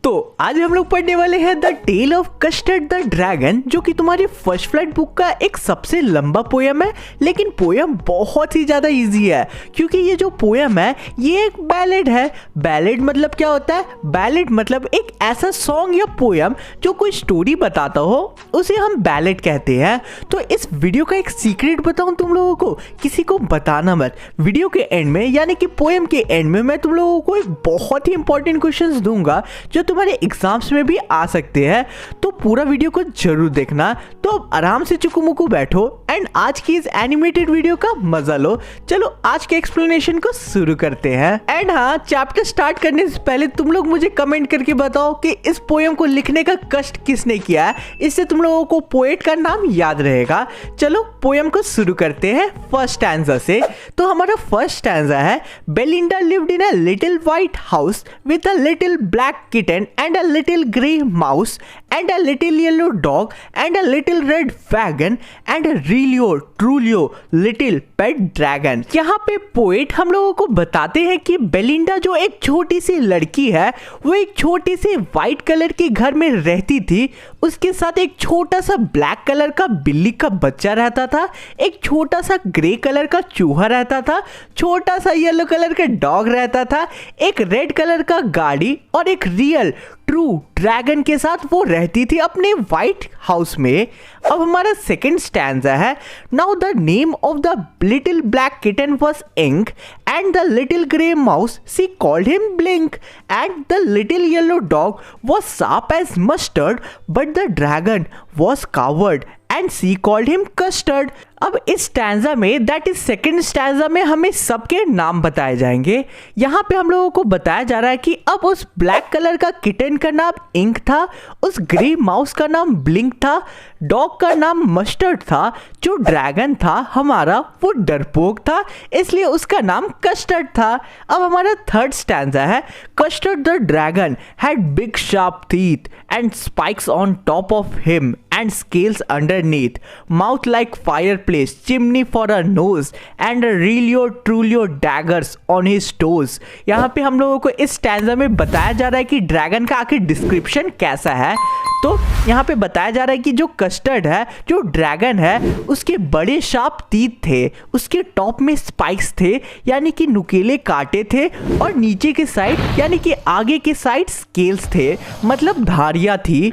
दोस्तों आज हम लोग पढ़ने वाले हैं the tale of custard the dragon, जो कि तुम्हारी फर्स्ट फ्लाइट बुक का एक सबसे लंबा पोयम है। लेकिन पोयम बहुत ही ज्यादा इजी है, क्योंकि ये जो पोयम है ये एक बैलेड है। बैलेड मतलब क्या होता है? बैलेड मतलब एक ऐसा सॉन्ग या पोयम जो कोई स्टोरी बताता हो, उसे हम बैलेड कहते हैं। तो इस वीडियो का एक सीक्रेट बताऊं तुम लोगों को, किसी को बताना मत। वीडियो के एंड में यानी कि पोयम के एंड में मैं तुम लोगों को एक बहुत ही इंपॉर्टेंट क्वेश्चंस दूंगा जो तुम्हारे एग्जाम्स में भी आ सकते हैं। तो पूरा वीडियो को जरूर देखना। तो आराम से चुकू बैठो एंड आज की इस एनिमेटेड वीडियो का मजा लो। चलो आज के एक्सप्लेनेशन को शुरू करते हैं। एंड हाँ, चैप्टर स्टार्ट करने से पहले तुम लोग मुझे कमेंट करके बताओ कि इस पोयम को लिखने का कष्ट किसने किया है। इससे तुम लोगों को पोएट का नाम याद रहेगा। चलो पोयम को शुरू करते हैं फर्स्ट स्टैंजा से। तो हमारा फर्स्ट स्टैंजा है, Belinda lived in a little white house with a little black kitten and a little grey mouse and a little yellow dog and a little red wagon and a really truly little pet dragon। यहाँ पे poet हम लोगों को बताते हैं कि Belinda जो एक छोटी सी लड़की है, वो एक छोटी सी व्हाइट कलर के घर में रहती थी। उसके साथ एक छोटा सा ब्लैक कलर का बिल्ली का बच्चा रहता था, एक छोटा सा ग्रे कलर का चूहा रहता था, छोटा सा येलो कलर का डॉग रहता था, एक रेड कलर का गाड़ी और एक रियल ट्रू ड्रैगन के साथ वो रहती थी अपने व्हाइट हाउस में। अब हमारा सेकंड स्टैंजा है, now the name of the little black kitten was ink and the little grey mouse she called him blink and the little yellow dog was sharp as mustard but the dragon was coward and she called him custard. अब इस stanza में, that is second stanza में, हमें सबके नाम बताए जाएंगे। यहाँ पे हम लोगों को बताया जा रहा है कि अब उस ब्लैक कलर का किटन का नाम इंक था, उस ग्रे माउस का नाम ब्लिंक था, डॉग का नाम मस्टर्ड था, जो ड्रैगन था हमारा वो डरपोक था, इसलिए उसका नाम कस्टर्ड था। अब हमारा थर्ड स्टैंजा है, custard the dragon had big sharp teeth and spikes on top of him and scales underneath, mouth like fireplace, chimney for a nose and a really truly daggers on his toes। यहाँ पे हम लोगों को इस stanza में बताया जा रहा है कि ड्रैगन का आखिर डिस्क्रिप्शन कैसा है। तो यहाँ पे बताया जा रहा है कि जो कस्टर्ड है, जो ड्रैगन है, उसके बड़े शार्प टीथ थे, उसके टॉप में स्पाइक्स थे यानी कि नुकीले कांटे थे, और नीचे के साइड यानी कि आगे के साइड स्केल्स थे, मतलब धारियां थी।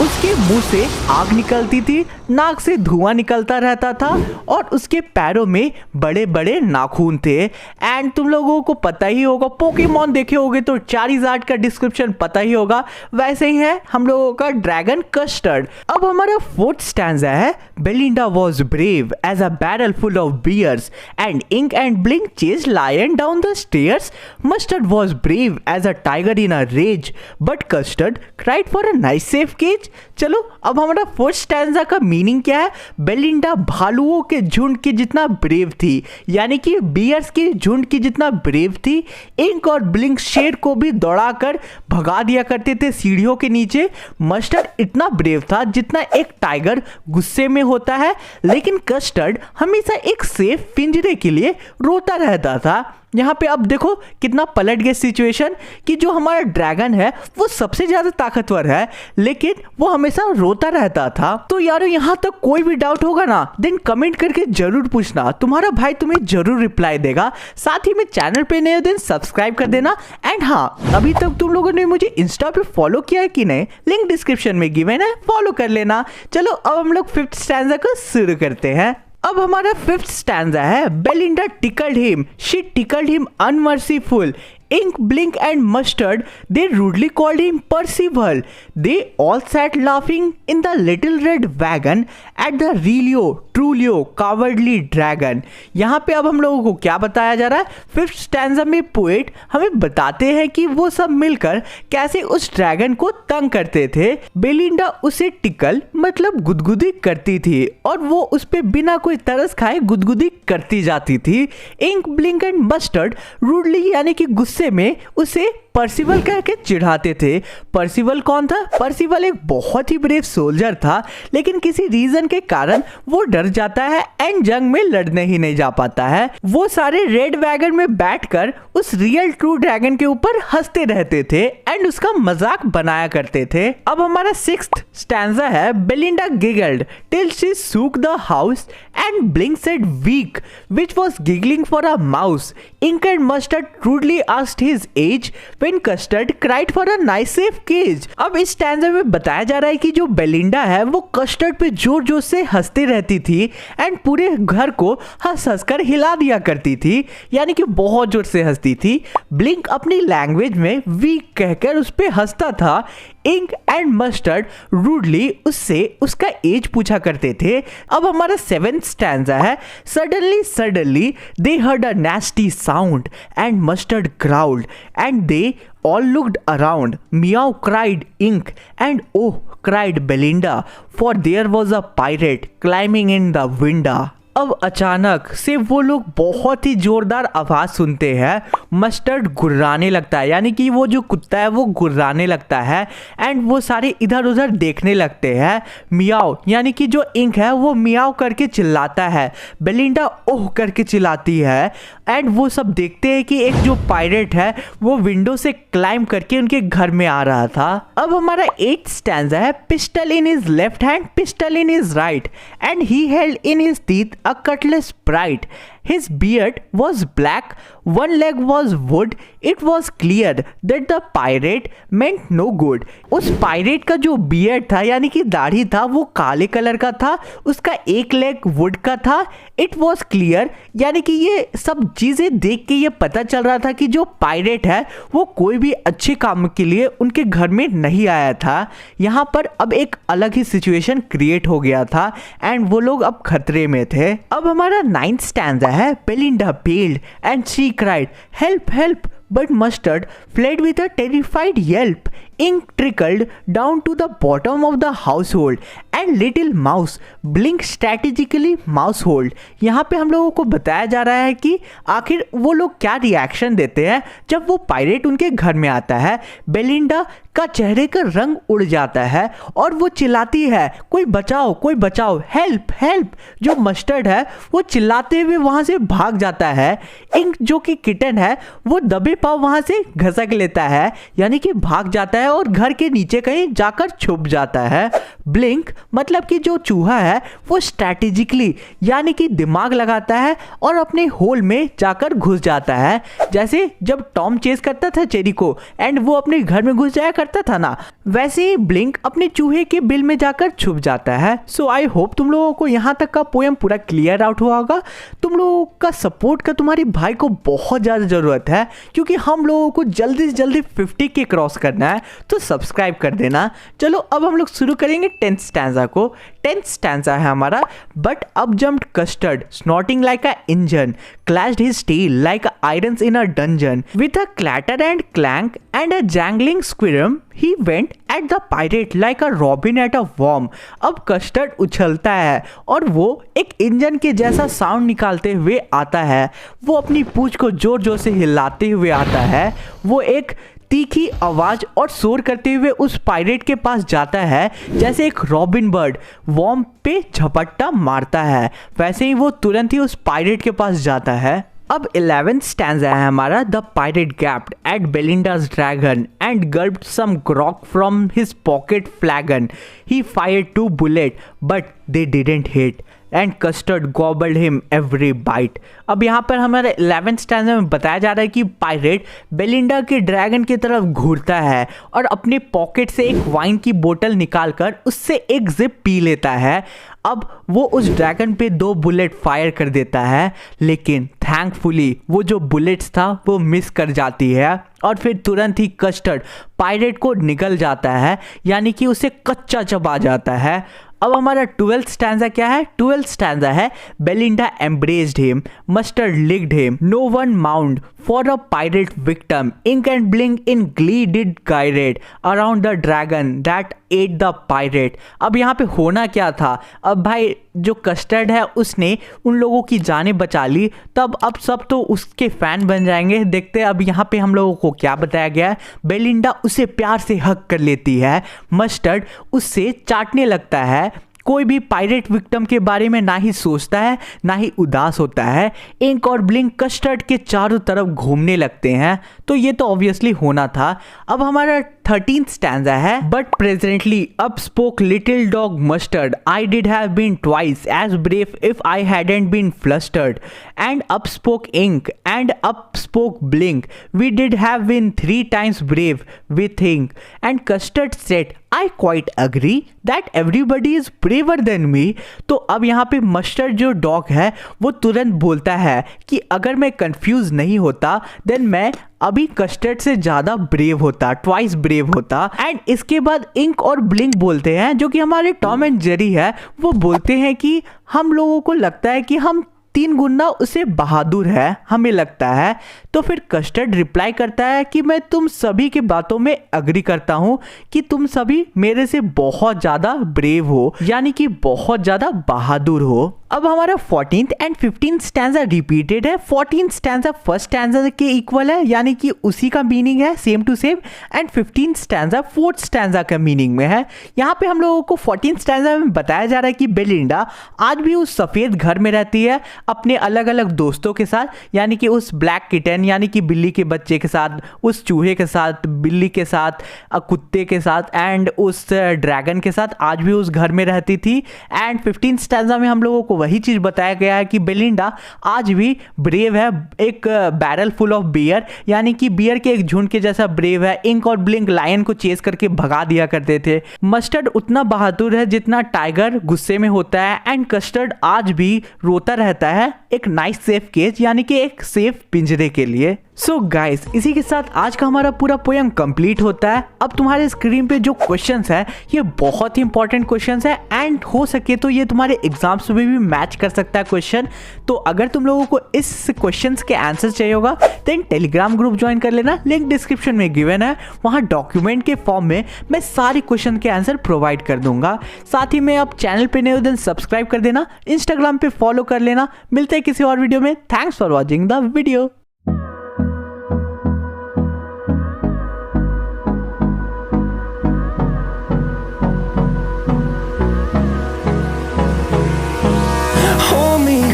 उसके मुंह से आग निकलती थी, नाक से धुआं निकलता रहता था, और उसके पैरों में बड़े बड़े नाखून थे। एंड तुम लोगों को पता ही होगा, पोकेमॉन देखे होगे तो चारिज़ार्ड का डिस्क्रिप्शन पता ही होगा, वैसे ही है हम लोगों का ड्रैगन कस्टर्ड। अब हमारा फोर्थ स्टैंजा है, Belinda was brave as a barrel full of bears and ink and blink chase lion down the stairs. Mustard was brave as a tiger in a rage but custard cried for a nice safe cage. चलो अब हमारा fourth stanza का meaning क्या है। Belinda भालुओं के झुंड की जितना ब्रेव थी, यानी कि बियर्स के झुंड की जितना ब्रेव थी। इंक और ब्लिंक शेर को भी दौड़ाकर भगा दिया करते थे सीढ़ियों के नीचे। मस्टर्ड इतना ब्रेव था जितना एक टाइगर गुस्से में होता है, लेकिन कस्टर्ड हमेशा एक सेफ पिंजरे के लिए रोता रहता था। यहाँ पे अब देखो कितना पलट गया सिचुएशन कि जो हमारा ड्रैगन है वो सबसे ज्यादा ताकतवर है, लेकिन वो हमेशा रोता रहता था। तो यारो यहाँ तक कोई भी डाउट होगा ना, देन कमेंट करके जरूर पूछना, तुम्हारा भाई तुम्हें जरूर रिप्लाई देगा। साथ ही में चैनल पे नए हो देन सब्सक्राइब कर देना। एंड हाँ, अभी तक तुम लोगों ने मुझे इंस्टा पे फॉलो किया है कि नहीं, लिंक डिस्क्रिप्शन में गिवन है, फॉलो कर लेना। चलो अब हम लोग फिफ्थ स्टैंजा को शुरू करते हैं। अब हमारा फिफ्थ स्टैंजा है, Belinda tickled him, she tickled him unmerciful, Ink, Blink and Mustard, they rudely called him Percival. They all sat laughing in the little red wagon at the really truly cowardly dragon। यहाँ पे अब हम लोगों को क्या बताया जा रहा है, फिफ्थ स्टैंजा में पोएट हमें बताते हैं कि वो सब मिलकर कैसे उस ड्रैगन को तंग करते थे। बेलिंडा उसे टिकल मतलब गुदगुदी करती थी, और वो उस पे बिना कोई तरस खाए गुदगुदी करती जाती थी। Ink, blink and mustard rudely यानी कि गुस्से में उसे पर्सिवल कह के चिढ़ाते थे। पर्सिवल कौन था? पर्सिवल एक बहुत ही ब्रेव सोल्जर था, लेकिन किसी रीजन के कारण वो डर जाता है एंड जंग में लड़ने ही नहीं जा पाता है। वो सारे रेड वैगन में बैठकर उस रियल ट्रू ड्रैगन के ऊपर हंसते रहते थे एंड उसका मजाक बनाया करते थे। अब हमारा 6th स्टैंजा है, Belinda giggled till she shook the house and Blink said weak, which was giggling for a mouse. Ink and Mustard rudely asked his age when Custard cried for a nice safe cage. अब इस stanza में बताया जा रहा है कि जो Belinda है वो कस्टर्ड पे जोर जोर से हंसती रहती थी एंड पूरे घर को हंस हंस कर हिला दिया करती थी, यानी कि बहुत जोर से हंसती थी। ब्लिंक अपनी लैंग्वेज में वीक कहकर उस पे हंसता था। इंक एंड मस्टर्ड रूडली उससे उसका एज पूछा करते थे। अब हमारा 7th स्टैंजा है, suddenly they heard a nasty sound and mustard growled and they all looked around. Meow cried Ink and oh cried Belinda, for there was a pirate climbing in the window. अब अचानक से वो लोग बहुत ही जोरदार आवाज सुनते हैं। मस्टर्ड गुर्राने लगता है, यानी कि वो जो कुत्ता है वो गुर्राने लगता है एंड वो सारे इधर उधर देखने लगते हैं। मियाओ यानी कि जो इंक है वो मियाओ करके चिल्लाता है, बेलिंडा ओह करके चिल्लाती है एंड वो सब देखते हैं कि एक जो पायरेट है वो विंडो से क्लाइम करके उनके घर में आ रहा था। अब हमारा 8th स्टैंजा है, pistol in his left hand pistol in his right and he held in his teeth a cutlass bright. His beard was black, one leg was wood. It was clear that the pirate meant no good. उस pirate का जो beard था यानी कि दाढ़ी था वो काले कलर का था, उसका एक लेग वुड का था। इट वॉज क्लियर यानी कि ये सब चीज़ें देख के ये पता चल रहा था कि जो पायरेट है वो कोई भी अच्छे काम के लिए उनके घर में नहीं आया था। यहाँ पर अब एक अलग ही सिचुएशन क्रिएट हो गया था एंड वो लोग अब खतरे में थे। अब हमारा 9th स्टैंजा है, Belinda paled and she cried help help, but Mustard fled with a terrified yelp. Ink trickled down to the bottom of the household and little mouse blinked strategically mousehold. यहाँ पे हम लोगों को बताया जा रहा है कि आखिर वो लोग क्या रिएक्शन देते हैं जब वो पायरेट उनके घर में आता है। बेलिंडा का चेहरे का रंग उड़ जाता है और वो चिल्लाती है कोई बचाओ हेल्प हेल्प। जो मस्टर्ड है वो चिल्लाते हुए वहां से भाग जाता है। इंक जो कि किटन है वो दबे पाव वहां से घसक लेता है, यानी कि भाग जाता है और घर के नीचे कहीं जाकर छुप जाता है। ब्लिंक मतलब कि जो चूहा है वो स्ट्रैटेजिकली यानी कि दिमाग लगाता है और अपने होल में जाकर घुस जाता है, जैसे जब टॉम चेस करता था चेरी को एंड वो अपने घर में घुस जाया करता था ना, वैसे ही ब्लिंक अपने चूहे के बिल में जाकर छुप जाता है। सो आई होप तुम लोगों को यहाँ तक का पोएम पूरा क्लियर आउट हुआ होगा। तुम लोगों का सपोर्ट का तुम्हारे भाई को बहुत ज़्यादा ज़रूरत है क्योंकि हम लोगों को जल्दी से जल्दी 50 के क्रॉस करना है, तो सब्सक्राइब कर देना। चलो अब हम लोग शुरू करेंगे 10th स्टैंजा को। 10th स्टैंजा है हमारा, but up jumped custard snorting like a engine clashed his tail like irons in a dungeon with a clatter and clank and a jangling squirm he went at the pirate like a robin at a worm. अब custard उछलता है और वो एक engine के जैसा sound निकालते हुए आता है। वो अपनी पूंछ को जोर जोर से हिलाते हुए आता है। वो एक तीखी आवाज और शोर करते हुए उस पायरेट के पास जाता है, जैसे एक रॉबिन बर्ड वॉर्म पे झपट्टा मारता है वैसे ही वो तुरंत ही उस पायरेट के पास जाता है। अब 11th स्टैंजा है हमारा, the pirate gaped at Belinda's dragon and gulped some grog from his pocket flagon. He fired 2 bullets but they didn't hit and custard gobbled him every bite. अब यहाँ पर हमारे 11th स्टैंजा में बताया जा रहा है कि पायरेट बेलिंडा के ड्रैगन की तरफ घूरता है और अपने पॉकेट से एक वाइन की बोतल निकालकर उससे एक जिप पी लेता है। अब वो उस ड्रैगन पे 2 बुलेट फायर कर देता है, लेकिन थैंकफुली वो जो बुलेट्स था वो मिस कर जाती है और फिर तुरंत ही कस्टर्ड पायरेट को निगल जाता है, यानी कि उसे कच्चा चबा जाता है। अब हमारा 12th स्टैंजा क्या है? 12th स्टैंजा है, Belinda embraced him, mustard licked him, no one mourned for a pirate victim, ink and blink in glee did guided around the dragon that ate the pirate. अब यहाँ पे होना क्या था, अब भाई जो कस्टर्ड है उसने उन लोगों की जानें बचा ली, तब अब सब तो उसके फैन बन जाएंगे। देखते हैं अब यहाँ पे हम लोगों को क्या बताया गया है। बेलिंडा उसे प्यार से हक कर लेती है, मस्टर्ड उससे चाटने लगता है, कोई भी पायरेट विक्टिम के बारे में ना ही सोचता है ना ही उदास होता है। इंक और ब्लिंक कस्टर्ड के चारों तरफ घूमने लगते हैं, तो ये तो ऑब्वियसली होना था। अब हमारा 13th स्टैंजा है, but presently up spoke little dog mustard, I did have been twice as brave if I hadn't been flustered, and up spoke ink and up spoke blink, we did have been 3 times brave with ink, and custard said I quite agree that everybody is braver than me। तो अब यहाँ पे mustard जो dog है वो तुरंत बोलता है कि अगर मैं कंफ्यूज नहीं होता देन मैं अभी कस्टर्ड से ज़्यादा ब्रेव होता, ट्वाइस ब्रेव होता। एंड इसके बाद इंक और ब्लिंक बोलते हैं, जो कि हमारे टॉम एंड जेरी है, वो बोलते हैं कि हम लोगों को लगता है कि हम 3 गुना उसे बहादुर है, हमें लगता है। तो फिर कस्टर्ड रिप्लाई करता है कि मैं तुम सभी की बातों में अग्री करता हूं कि तुम सभी मेरे से बहुत ज़्यादा ब्रेव हो, यानी कि बहुत ज़्यादा बहादुर हो। अब हमारा 14th and 15th stanza repeated है। 14th स्टैंजा फर्स्ट स्टैंजा के इक्वल है, यानी कि उसी का मीनिंग है same to same, and 15th stanza 4th stanza का मीनिंग में है। यहाँ पे हम लोगों को 14th स्टैंजा में बताया जा रहा है कि बेलिंडा आज भी उस सफ़ेद घर में रहती है अपने अलग अलग दोस्तों के साथ, यानी कि उस ब्लैक किटन यानी कि बिल्ली के बच्चे के साथ, उस चूहे के साथ, बिल्ली के साथ, कुत्ते के साथ, एंड उस ड्रैगन के साथ आज भी उस घर में रहती थी। एंड 15th स्टैंजा में हम लोगों को वही चीज़ बताया गया है कि बेलिंडा आज भी ब्रेव है, एक बैरल फुल ऑफ बियर, यानी कि बियर के एक झुंड के जैसा ब्रेव है। इंक और ब्लिंक लायन को चेस करके भगा दिया करते थे। मस्टर्ड उतना बहादुर है जितना टाइगर गुस्से में होता है, एंड कस्टर्ड आज भी रोता रहता है एक नाइस सेफ केज, यानी कि एक सेफ पिंजरे के लिए। सो गाइस, इसी के साथ आज का हमारा पूरा पोएम कंप्लीट होता है। अब तुम्हारे स्क्रीन पे जो क्वेश्चंस है ये बहुत ही इंपॉर्टेंट क्वेश्चंस है, एंड हो सके तो ये तुम्हारे एग्जाम्स में भी मैच कर सकता है क्वेश्चन। तो अगर तुम लोगों को इस क्वेश्चंस के आंसर चाहिए होगा देन टेलीग्राम ग्रुप ज्वाइन कर लेना, लिंक डिस्क्रिप्शन में गिवन है। वहाँ डॉक्यूमेंट के फॉर्म में मैं सारे क्वेश्चन के आंसर प्रोवाइड कर दूंगा। साथ ही में आप चैनल पे नए हो देन सब्सक्राइब कर देना, इंस्टाग्राम पे फॉलो कर लेना। मिलते हैं किसी और वीडियो में। Thanks for watching the video.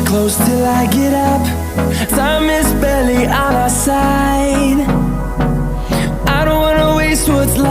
Close till I get up, time is barely on our side. I don't wanna waste what's left.